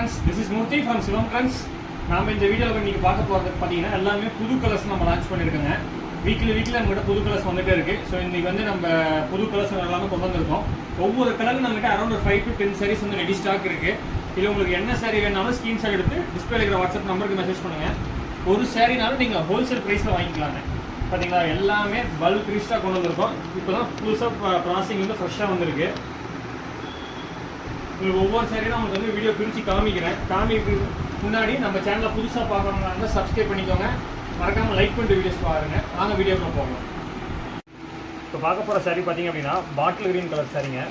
Friends, this is Murthy from Sivam Trends. நாம் இந்த வீடியோவில் நீங்கள் பார்க்க போகிறது பார்த்தீங்கன்னா எல்லாமே புது கலர்ஸ் நம்ம லான்ச் பண்ணியிருக்கோங்க. வீக்லி நம்மகிட்ட புது கலர்ஸ் வந்துகிட்டே இருக்குது. ஸோ இன்றைக்கி வந்து நம்ம புது கலர்ஸ் எல்லாமே கொண்டு வந்திருக்கோம். ஒவ்வொரு கலரும் நம்மகிட்ட அரௌண்ட் ஒரு 5 to 10 sarees வந்து ரெடி ஸ்டாக் இருக்குது. இல்லை உங்களுக்கு என்ன சாரீ வேணாலும் ஸ்க்ரீன்ஷாட் எடுத்து டிஸ்பிளே இருக்கிற வாட்ஸ்அப் நம்பருக்கு மெசேஜ் பண்ணுங்கள். ஒரு சாரீனாலும் நீங்கள் ஹோல்சேல் ப்ரைஸில் வாங்கிக்கலாங்க. பார்த்தீங்களா, எல்லாமே பல்க் ரீஸ்டாக கொண்டு வந்திருக்கோம். இப்போ தான் புதுசாக ப்ராசிங் வந்து ஃப்ரெஷ்ஷாக வந்திருக்கு. உங்களுக்கு ஒவ்வொரு சாரியும் உங்களுக்கு வந்து வீடியோ பிரித்து காமிக்கிறேன். முன்னாடி நம்ம சேனலை புதுசாக பார்க்குறவங்க இருந்தால் சப்ஸ்கிரைப் பண்ணிக்கோங்க. மறக்காமல் லைக் பண்ணிட்டு வீடியோஸ் பாருங்கள். நாங்கள் வீடியோக்குள்ள போகலாம். இப்போ பார்க்க போகிற சாரீ பார்த்தீங்க அப்படின்னா பாட்டில் க்ரீன் கலர் சாரீங்க.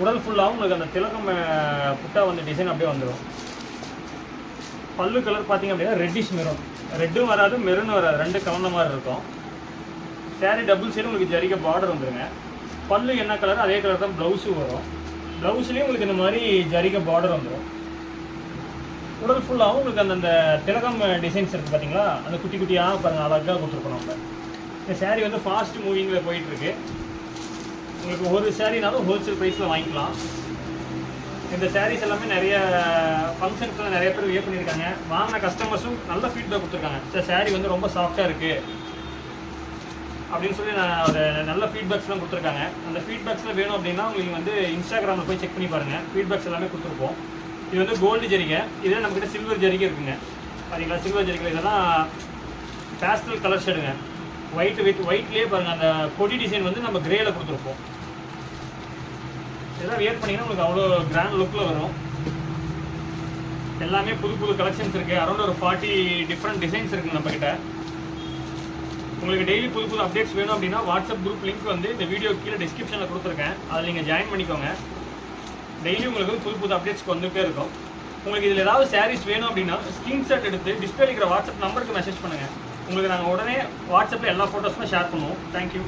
உடல் ஃபுல்லாகவும் உங்களுக்கு அந்த திலகம் புட்டா வந்து டிசைன் அப்படியே வந்துடும். பல்லு கலர் பார்த்தீங்க அப்படின்னா ரெட்டிஷ் மெரூன். ரெட்டும் வராது, மெரூன் வராது, ரெண்டு கலந்த மாதிரி இருக்கும். சாரீ டபுள் சைடு உங்களுக்கு ஜரிகை பார்டர் வந்துடுங்க. பல்லு என்ன கலர் அதே கலர் தான் ப்ளவுஸும் வரும். ப்ளவுஸ்லேயும் உங்களுக்கு இந்த மாதிரி ஜரிகை பார்டர் வந்துடும். உடல் ஃபுல்லாகவும் உங்களுக்கு அந்த திலகம் டிசைன்ஸ் இருக்குது பார்த்தீங்களா, அந்த குட்டி குட்டியாக பாருங்கள், அழகாக கொடுத்துருக்கோம். நம்ம இந்த சாரீ வந்து ஃபாஸ்ட் மூவிங்கில் போயிட்டுருக்கு. உங்களுக்கு ஒரு சாரீனாலும் ஹோல்சேல் ப்ரைஸில் வாங்கிக்கலாம். இந்த சாரீஸ் எல்லாமே நிறைய ஃபங்க்ஷன்ஸில் நிறைய பேர் வியர் பண்ணியிருக்காங்க. வாங்கின கஸ்டமர்ஸும் நல்ல ஃபீட்பேக் கொடுத்துருக்காங்க. சார் சாரீ வந்து ரொம்ப சாஃப்டாக இருக்குது அப்படின்னு சொல்லி ஒரு நல்ல ஃபீட்பேக்ஸ்லாம் கொடுத்துருக்காங்க. அந்த ஃபீட்பேக்ஸில் வேணும் அப்படின்னா உங்களுக்கு வந்து இன்ஸ்டாகிராமில் போய் செக் பண்ணி பாருங்கள். ஃபீட்பேக்ஸ் எல்லாமே கொடுத்துருப்போம். இது வந்து கோல்டு ஜரிகை, இதே நம்மக்கிட்ட சில்வர் ஜரிகை இருக்குங்க. பார்த்தீங்களா, சில்வர் ஜரிகை இதெல்லாம் பேஸ்டல் கலர் ஷேடுங்க. ஒயிட்லேயே பாருங்கள், அந்த கொடி டிசைன் வந்து நம்ம கிரேயில் கொடுத்துருப்போம். இதெல்லாம் வியர் பண்ணிங்கன்னா உங்களுக்கு அவ்வளோ கிராண்ட் லுக்கில் வரும். எல்லாமே புது புது கலெக்ஷன்ஸ் இருக்குது. அரௌண்ட் ஒரு 40 டிஃப்ரெண்ட் டிசைன்ஸ் இருக்குது நம்மக்கிட்ட. உங்களுக்கு டெய்லி புது புது அப்டேட்ஸ் வேணும் அப்படின்னா வாட்ஸ்அப் குரூப் லிங்க் வந்து இந்த வீடியோ கீழே டிஸ்கிரிப்ஷனில் கொடுத்துருக்கேன். அதில் நீங்கள் ஜாயின் பண்ணிக்கோங்க. டெய்லி உங்களுக்கு புது புது அப்டேட்ஸ்க்கு வந்துகிட்டே இருக்கும். உங்களுக்கு இதில் ஏதாவது சாரீஸ் வேணும் அப்படின்னா ஸ்க்ரீன்ஷாட் எடுத்து டிஸ்பிளே இருக்கிற வாட்ஸ்அப் நம்பருக்கு மெசேஜ் பண்ணுங்கள். உங்களுக்கு நாங்கள் உடனே வாட்ஸ்அப்பில் எல்லா ஃபோட்டோஸுமே ஷேர் பண்ணுவோம். தேங்க்யூ.